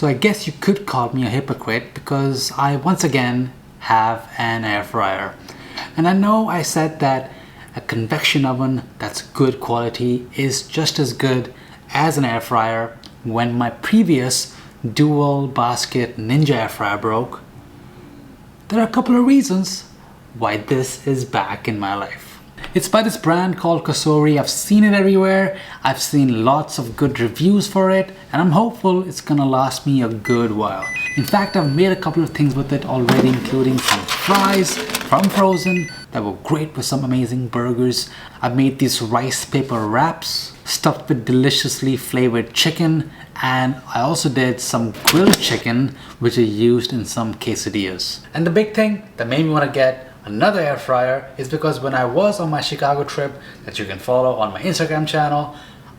So I guess you could call me a hypocrite because I once again have an air fryer. And I know I said that a convection oven that's good quality is just as good as an air fryer when my previous dual basket Ninja air fryer broke. There are a couple of reasons why this is back in my life. It's by this brand called Cosori. I've seen it everywhere. I've seen lots of good reviews for it, and I'm hopeful it's gonna last me a good while. In fact, I've made a couple of things with it already, including some fries from frozen that were great with some amazing burgers. I've made these rice paper wraps stuffed with deliciously flavored chicken, and I also did some grilled chicken which I used in some quesadillas. And the big thing that made me want to get another air fryer is because when I was on my Chicago trip that you can follow on my Instagram channel,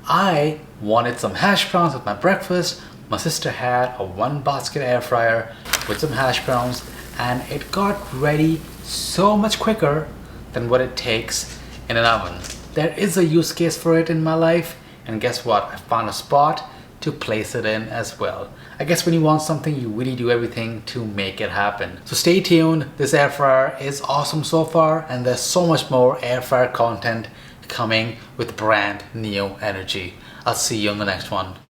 I wanted some hash browns with my breakfast. My sister had a 1 basket air fryer with some hash browns, and it got ready so much quicker than what it takes in an oven. There is a use case for it in my life, and guess what? I found a spot to place it in as well. I guess when you want something, you really do everything to make it happen. So stay tuned. This air fryer is awesome so far, and there's so much more air fryer content coming with brand new energy. I'll see you on the next one.